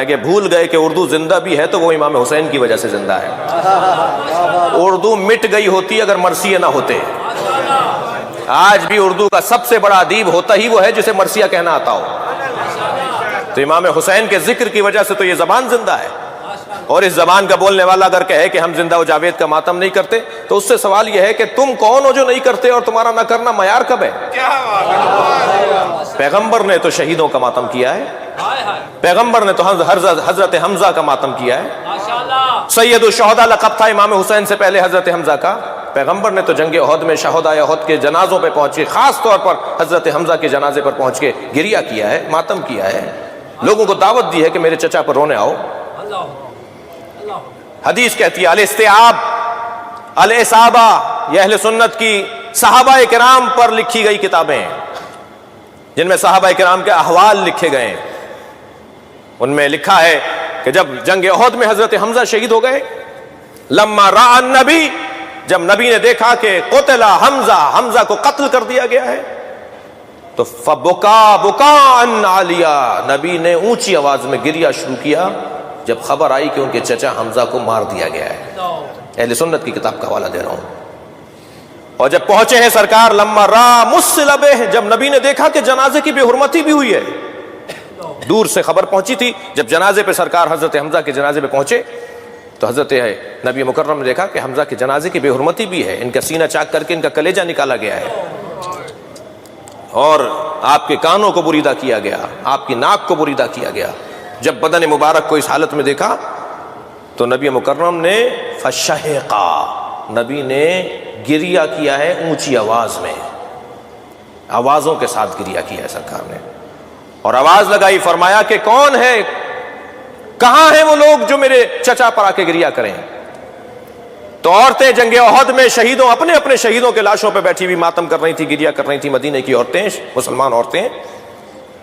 کہ بھول گئے کہ اردو زندہ بھی ہے تو وہ امام حسین کی وجہ سے زندہ ہے۔ اردو مٹ گئی ہوتی اگر مرثیہ نہ ہوتے۔ آج بھی اردو کا سب سے بڑا ادیب ہوتا ہی وہ ہے جسے مرثیہ کہنا آتا ہو۔ تو امام حسین کے ذکر کی وجہ سے تو یہ زبان زندہ ہے، اور اس زبان کا بولنے والا اگر کہے کہ ہم زندہ و جاوید کا ماتم نہیں کرتے تو اس سے سوال یہ ہے کہ تم کون ہو جو نہیں کرتے، اور تمہارا نہ کرنا معیار کب ہے؟ پیغمبر نے تو شہیدوں کا ماتم کیا ہے، پیغمبر نے تو حضرت حمزہ کا ماتم کیا ہے۔ سید الشہداء لقب تھا امام حسین سے پہلے حضرت حمزہ کا۔ پیغمبر نے تو جنگ احد میں شہدائے احد کے جنازوں پہ پہنچ کے، خاص طور پر حضرت حمزہ کے جنازے پر پہنچ کے گریہ کیا ہے، ماتم کیا ہے، لوگوں کو دعوت دی ہے کہ میرے چچا پر رونے آؤ۔ حدیث کہتی ہے الاستیعاب الاصابہ، یہ اہل سنت کی صحابہ کرام پر لکھی گئی کتابیں ہیں جن میں صحابہ کرام کے احوال لکھے گئے ہیں۔ ان میں لکھا ہے کہ جب جنگ احد میں حضرت حمزہ شہید ہو گئے، لما رأى النبی، جب نبی نے دیکھا کہ قتل حمزہ، حمزہ کو قتل کر دیا گیا ہے، تو فبکا بکاء عالیا، نبی نے اونچی آواز میں گریہ شروع کیا جب خبر آئی کہ ان کے چچا حمزہ کو مار دیا گیا ہے۔ اہل سنت کی کتاب کا حوالہ دے رہا ہوں۔ اور جب پہنچے ہیں سرکار لما را مسلبہ، جب نبی نے دیکھا کہ جنازے کی بے حرمتی بھی ہوئی ہے، دور سے خبر پہنچی تھی، جب جنازے پہ سرکار حضرت حمزہ کے جنازے پہ پہنچے تو حضرت نبی مکرم نے دیکھا کہ حمزہ کے جنازے کی بے حرمتی بھی ہے، ان کا سینہ چاک کر کے ان کا کلیجہ نکالا گیا ہے، اور آپ کے کانوں کو بریدہ کیا گیا، آپ کی ناک کو بریدہ کیا گیا۔ جب بدن مبارک کو اس حالت میں دیکھا تو نبی مکرم نے فشہقا، نبی نے گریہ کیا ہے اونچی آواز میں، آوازوں کے ساتھ گریہ کیا ہے سرکار نے، اور آواز لگائی، فرمایا کہ کون ہے، کہاں ہیں وہ لوگ جو میرے چچا پر آ کے گریہ کریں؟ تو عورتیں جنگ احد میں شہیدوں، اپنے اپنے شہیدوں کے لاشوں پہ بیٹھی ہوئی ماتم کر رہی تھی، گریہ کر رہی تھی، مدینے کی عورتیں، مسلمان عورتیں۔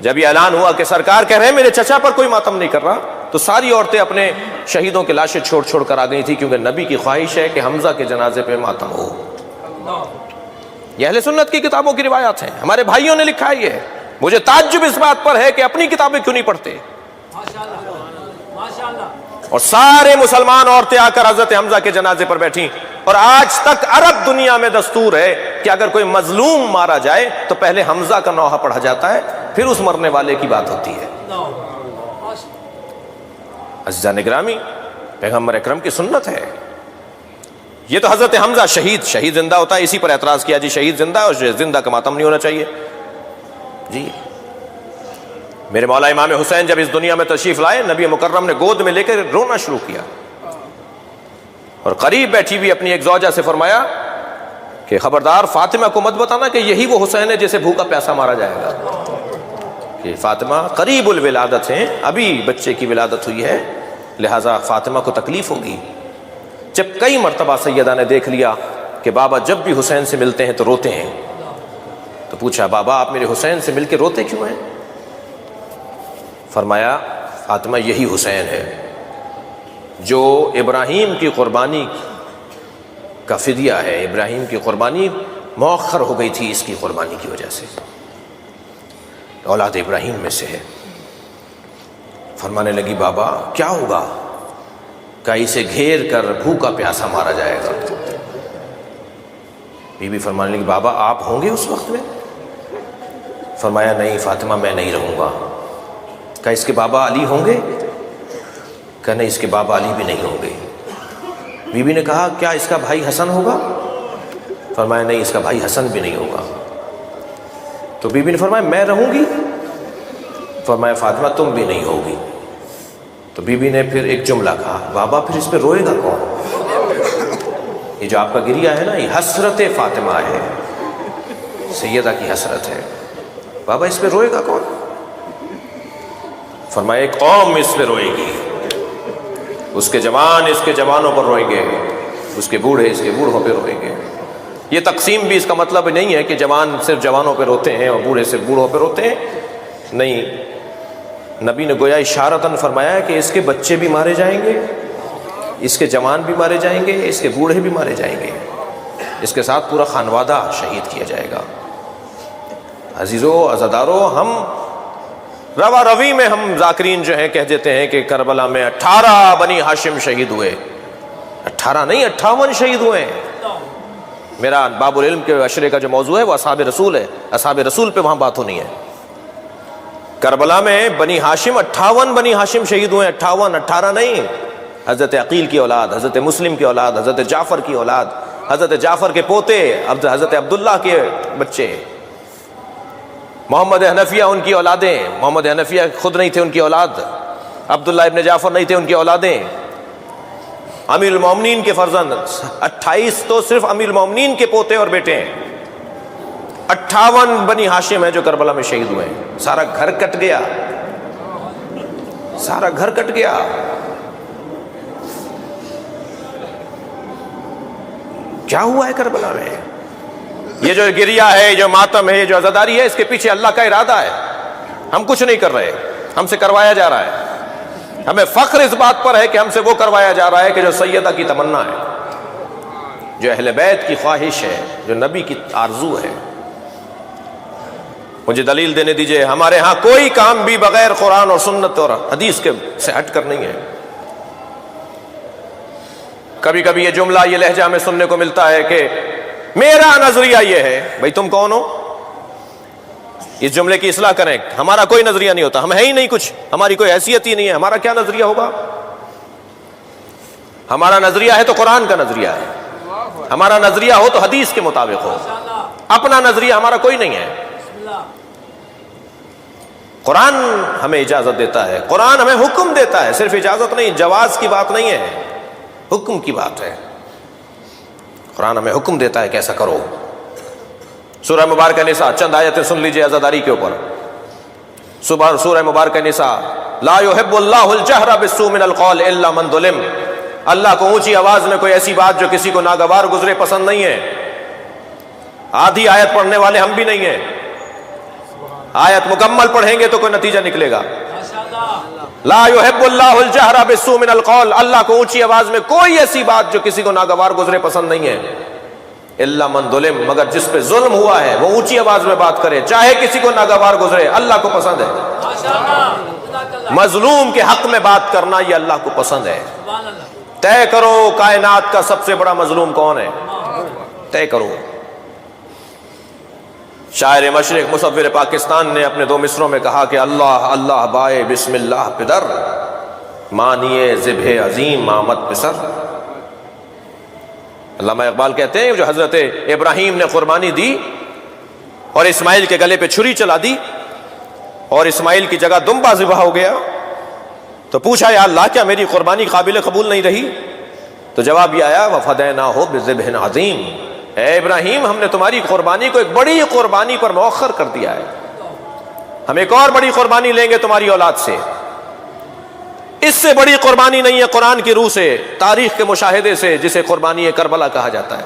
جب یہ اعلان ہوا کہ سرکار کہہ رہے ہیں میرے چچا پر کوئی ماتم نہیں کر رہا، تو ساری عورتیں اپنے شہیدوں کے لاشیں چھوڑ چھوڑ کر آ گئی تھی، کیونکہ نبی کی خواہش ہے کہ حمزہ کے جنازے پہ ماتم ہو۔ یہ اہل سنت کی کتابوں کی روایات ہیں، ہمارے بھائیوں نے لکھا ہے یہ۔ مجھے تعجب اس بات پر ہے کہ اپنی کتابیں کیوں نہیں پڑھتے، اور سارے مسلمان عورتیں آ کر حضرت حمزہ کے جنازے پر بیٹھیں۔ اور آج تک عرب دنیا میں دستور ہے کہ اگر کوئی مظلوم مارا جائے تو پہلے حمزہ کا نوحہ پڑھا جاتا ہے، پھر اس مرنے والے کی بات ہوتی ہے۔ عزیزان گرامی، پیغمبر اکرم کی سنت ہے یہ۔ تو حضرت حمزہ شہید زندہ ہوتا ہے، اسی پر اعتراض کیا جی شہید زندہ ہے اور زندہ کا ماتم نہیں ہونا چاہیے جی۔ میرے مولا امام حسین جب اس دنیا میں تشریف لائے، نبی مکرم نے گود میں لے کر رونا شروع کیا، اور قریب بیٹھی ہوئی اپنی ایک زوجہ سے فرمایا کہ خبردار فاطمہ کو مت بتانا کہ یہی وہ حسین ہے جسے بھوکا پیاسا مارا جائے گا، کہ فاطمہ قریب الولادت ہیں، ابھی بچے کی ولادت ہوئی ہے، لہٰذا فاطمہ کو تکلیف ہوگی۔ جب کئی مرتبہ سیدہ نے دیکھ لیا کہ بابا جب بھی حسین سے ملتے ہیں تو روتے ہیں، تو پوچھا بابا آپ میرے حسین سے مل کے روتے کیوں ہیں؟ فرمایا فاطمہ یہی حسین ہے جو ابراہیم کی قربانی کا فدیہ ہے، ابراہیم کی قربانی مؤخر ہو گئی تھی اس کی قربانی کی وجہ سے، اولاد ابراہیم میں سے ہے۔ فرمانے لگی بابا کیا ہوگا؟ کہ اسے گھیر کر بھوکا پیاسا مارا جائے گا۔ بی بی فرمانے لگی بابا آپ ہوں گے اس وقت میں؟ فرمایا نہیں فاطمہ میں نہیں رہوں گا۔ کہ اس کے بابا علی ہوں گے؟ کہ نہیں اس کے بابا علی بھی نہیں ہوں گے۔ بی بی نے کہا کیا اس کا بھائی حسن ہوگا؟ فرمایا نہیں اس کا بھائی حسن بھی نہیں ہوگا۔ تو بی بی نے فرمایا میں رہوں گی؟ فرمایا فاطمہ تم بھی نہیں ہوگی۔ تو بی بی نے پھر ایک جملہ کہا بابا پھر اس پہ روئے گا کون؟ یہ جو آپ کا گریہ ہے نا، یہ حسرت فاطمہ ہے، سیدہ کی حسرت ہے، بابا اس پہ روئے گا کون؟ فرمایا ایک قوم اس پہ روئے گی، اس کے جوان اس کے جوانوں پر روئیں گے، اس کے بوڑھے اس کے بوڑھوں پہ روئیں گے۔ یہ تقسیم بھی اس کا مطلب نہیں ہے کہ جوان صرف جوانوں پہ روتے ہیں اور بوڑھے صرف بوڑھوں پہ روتے ہیں، نہیں، نبی نے گویا اشارتاً فرمایا ہے کہ اس کے بچے بھی مارے جائیں گے، اس کے جوان بھی مارے جائیں گے، اس کے بوڑھے بھی مارے جائیں گے، اس کے ساتھ پورا خانوادہ شہید کیا جائے گا۔ عزیزو عزادارو، ہم روا روی میں ہم ذاکرین جو ہیں کہہ دیتے ہیں کہ کربلا میں 18 بنی ہاشم شہید ہوئے. 18 نہیں 58 شہید ہوئے. میرا باب العلم کے اشرے کا جو موضوع ہے وہ اصحاب رسول ہے. اصحاب رسول پہ وہاں بات ہونی ہے. کربلا میں بنی ہاشم 58 بنی ہاشم شہید ہوئے. 58 18 نہیں. حضرت عقیل کی اولاد، حضرت مسلم کی اولاد، حضرت جعفر کی اولاد، حضرت جعفر کے پوتے، حضرت عبداللہ کے بچے، محمد حنفیہ ان کی اولادیں. محمد حنفیہ خود نہیں تھے ان کی اولاد، عبداللہ ابن جعفر نہیں تھے ان کی اولادیں. امیر المومنین کے فرزند 28 تو صرف امیر المومنین کے پوتے اور بیٹے ہیں. 58 بنی ہاشم ہیں جو کربلا میں شہید ہوئے ہیں. سارا گھر کٹ گیا، سارا گھر کٹ گیا. کیا ہوا ہے کربلا میں؟ یہ جو گریہ ہے، یہ جو ماتم ہے، یہ جو عزاداری ہے، اس کے پیچھے اللہ کا ارادہ ہے. ہم کچھ نہیں کر رہے، ہم سے کروایا جا رہا ہے. ہمیں فخر اس بات پر ہے کہ ہم سے وہ کروایا جا رہا ہے کہ جو سیدہ کی تمنا ہے، جو اہل بیت کی خواہش ہے، جو نبی کی آرزو ہے. مجھے دلیل دینے دیجئے. ہمارے ہاں کوئی کام بھی بغیر قرآن اور سنت اور حدیث کے سے ہٹ کر نہیں ہے. کبھی کبھی یہ جملہ، یہ لہجہ ہمیں سننے کو ملتا ہے کہ میرا نظریہ یہ ہے. بھئی تم کون ہو؟ اس جملے کی اصلاح کریں. ہمارا کوئی نظریہ نہیں ہوتا، ہم ہے ہی نہیں کچھ، ہماری کوئی حیثیت ہی نہیں ہے. ہمارا کیا نظریہ ہوگا؟ ہمارا نظریہ ہے تو قرآن کا نظریہ ہے. ہمارا نظریہ ہو تو حدیث کے مطابق ہو. اپنا نظریہ ہمارا کوئی نہیں ہے. قرآن ہمیں اجازت دیتا ہے، قرآن ہمیں حکم دیتا ہے. صرف اجازت نہیں، جواز کی بات نہیں ہے، حکم کی بات ہے. قرآن ہمیں حکم دیتا ہے کہ ایسا کرو. سورہ مبارکہ نساء چند آیتیں سن لیجئے عزاداری کے اوپر. سورہ مبارکہ نساء، لا يحب اللہ الجہر بالسوء من القول الا من ظلم. اللہ کو اونچی آواز میں کوئی ایسی بات جو کسی کو ناگوار گزرے پسند نہیں ہے. آدھی آیت پڑھنے والے ہم بھی نہیں ہیں. آیت مکمل پڑھیں گے تو کوئی نتیجہ نکلے گا. لا يحب اللہ الجہر بالسوء من القول. اللہ کو اونچی آواز میں کوئی ایسی بات جو کسی کو ناگوار گزرے پسند نہیں ہے. الا من ظلم، مگر جس پہ ظلم ہوا ہے وہ اونچی آواز میں بات کرے، چاہے کسی کو ناگوار گزرے. اللہ کو پسند ہے مظلوم کے حق میں بات کرنا، یہ اللہ کو پسند ہے. طے کرو کائنات کا سب سے بڑا مظلوم کون ہے، طے کرو. شاعر مشرق مصور پاکستان نے اپنے 2 مصروں میں کہا کہ اللہ اللہ بائے بسم اللہ پدر، مانیے ذبح عظیم آمد پسر. علامہ اقبال کہتے ہیں جو حضرت ابراہیم نے قربانی دی اور اسماعیل کے گلے پہ چھری چلا دی اور اسماعیل کی جگہ دمبا ذبح ہو گیا، تو پوچھا یا اللہ کیا میری قربانی قابل قبول نہیں رہی؟ تو جواب یہ آیا وَفَدَيْنَاهُ بِذِبْحٍ عَظِيمٍ. اے ابراہیم، ہم نے تمہاری قربانی کو ایک بڑی قربانی پر مؤخر کر دیا ہے. ہم ایک اور بڑی قربانی لیں گے تمہاری اولاد سے. اس سے بڑی قربانی نہیں ہے قرآن کی روح سے، تاریخ کے مشاہدے سے، جسے قربانی کربلا کہا جاتا ہے.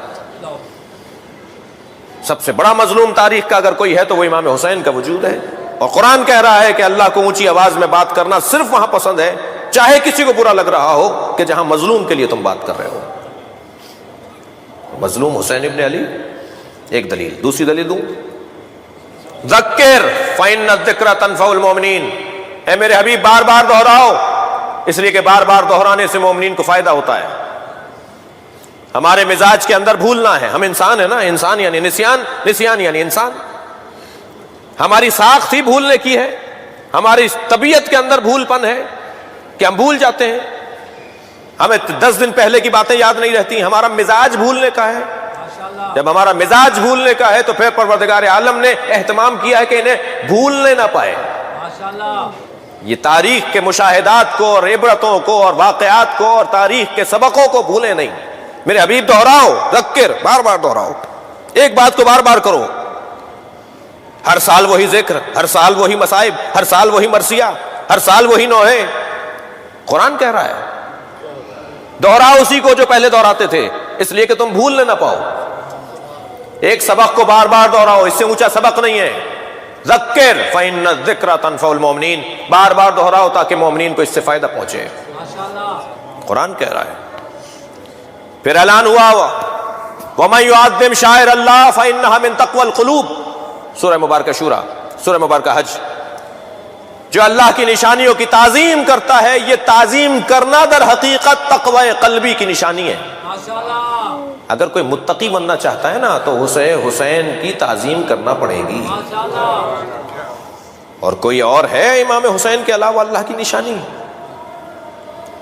سب سے بڑا مظلوم تاریخ کا اگر کوئی ہے تو وہ امام حسین کا وجود ہے. اور قرآن کہہ رہا ہے کہ اللہ کو اونچی آواز میں بات کرنا صرف وہاں پسند ہے، چاہے کسی کو برا لگ رہا ہو، کہ جہاں مظلوم کے لیے تم بات کر رہے ہو. مظلوم حسین ابن علی ایک دلیل. دوسری دلیل دوں، ذکر فإن الذکر تنفع المؤمنین. اے میرے حبیب بار بار دہراؤ، اس لیے کہ بار بار دہرانے سے مومنین کو فائدہ ہوتا ہے. ہمارے مزاج کے اندر بھولنا ہے. ہم انسان ہیں نا، انسان یعنی نسیان یعنی انسان. ہماری ساخت ہی بھولنے کی ہے. ہماری طبیعت کے اندر بھول پن ہے کہ ہم بھول جاتے ہیں. ہمیں 10 دن پہلے کی باتیں یاد نہیں رہتی. ہمارا مزاج بھولنے کا ہے. جب ہمارا مزاج بھولنے کا ہے تو پھر پروردگار عالم نے اہتمام کیا ہے کہ انہیں بھولنے نہ پائے. یہ تاریخ کے مشاہدات کو اور عبرتوں کو اور واقعات کو اور تاریخ کے سبقوں کو بھولے نہیں. میرے حبیب دہراؤ، ذکر بار بار دہراؤ، ایک بات کو بار بار کرو. ہر سال وہی ذکر، ہر سال وہی مصائب، ہر سال وہی مرثیہ، ہر سال وہی نوحے. قرآن کہہ رہا ہے دہراؤ اسی کو جو پہلے دہراتے تھے، اس لیے کہ تم بھولنے نہ پاؤ. ایک سبق کو بار بار دہراؤ، اس سے اونچا سبق نہیں ہے. ذکر فإن الذکر تنفع المؤمنین. بار بار دہراؤ تاکہ مومنین کو اس سے فائدہ پہنچے. قرآن کہہ رہا ہے. پھر اعلان ہوا وَمَن يُعَظِّمْ شَعَائِرَ اللَّهِ فَإِنَّهَا مِن تَقْوَى الْقُلُوبِ. سورہ مبارکہ شورى، سورہ مبارکہ حج. جو اللہ کی نشانیوں کی تعظیم کرتا ہے، یہ تعظیم کرنا در حقیقت تقوی قلبی کی نشانی ہے۔ اگر کوئی متقی بننا چاہتا ہے نا تو حسین کی تعظیم کرنا پڑے گی، اور کوئی اور ہے امام حسین کے علاوہ اللہ کی نشانی؟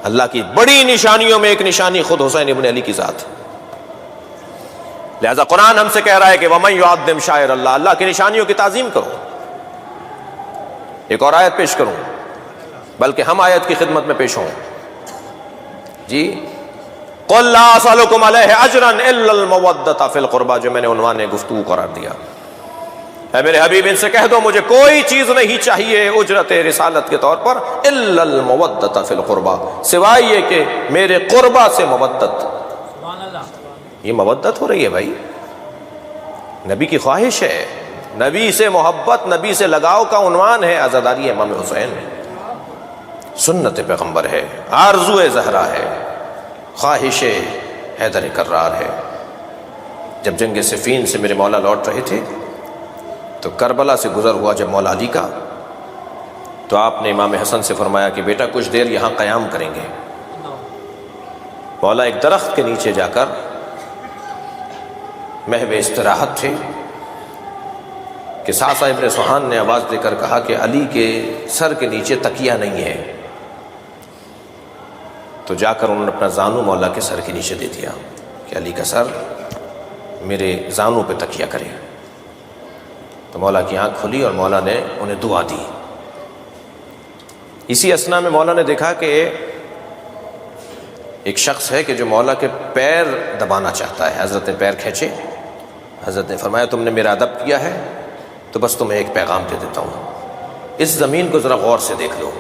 اللہ کی بڑی نشانیوں میں ایک نشانی خود حسین ابن علی کی ذات ہے۔ لہذا قرآن ہم سے کہہ رہا ہے کہ وَمَن يُعَظِّمْ شَعَائِرَ اللَّهِ، اللہ کی نشانیوں کی تعظیم کرو۔ ایک اور آیت پیش کروں، بلکہ ہم آیت کی خدمت میں پیش ہوں جی۔ قُل لَا أَسْأَلُكُمْ عَلَيْهِ أَجْرًا إِلَّا الْمَوَدَّةَ فِي الْقُرْبَى، جو میں نے عنوان گفتگو قرار دیا۔ اے میرے حبیب ان سے کہہ دو مجھے کوئی چیز نہیں چاہیے اجرت رسالت کے طور پر، الا المودۃ فی القربى، سوائے یہ کہ میرے قربہ سے مودت۔ یہ مودت ہو رہی ہے بھائی، نبی کی خواہش ہے، نبی سے محبت، نبی سے لگاؤ کا عنوان ہے عزاداری امام حسین، سنت پیغمبر ہے، آرزو زہرا ہے، خواہش حیدر کرار ہے۔ جب جنگ صفین سے میرے مولا لوٹ رہے تھے تو کربلا سے گزر ہوا جب مولا علی کا، تو آپ نے امام حسن سے فرمایا کہ بیٹا کچھ دیر یہاں قیام کریں گے۔ مولا ایک درخت کے نیچے جا کر محو استراحت تھے کہ ساسا ابن سوہان نے آواز دے کر کہا کہ علی کے سر کے نیچے تکیہ نہیں ہے، تو جا کر انہوں نے اپنا زانو مولا کے سر کے نیچے دے دیا کہ علی کا سر میرے زانو پہ تکیہ کرے۔ تو مولا کی آنکھ کھلی اور مولا نے انہیں دعا دی۔ اسی اثنا میں مولا نے دیکھا کہ ایک شخص ہے کہ جو مولا کے پیر دبانا چاہتا ہے، حضرت نے پیر کھینچے، حضرت نے فرمایا تم نے میرا ادب کیا ہے تو بس تمہیں ایک پیغام دے دیتا ہوں، اس زمین کو ذرا غور سے دیکھ لو،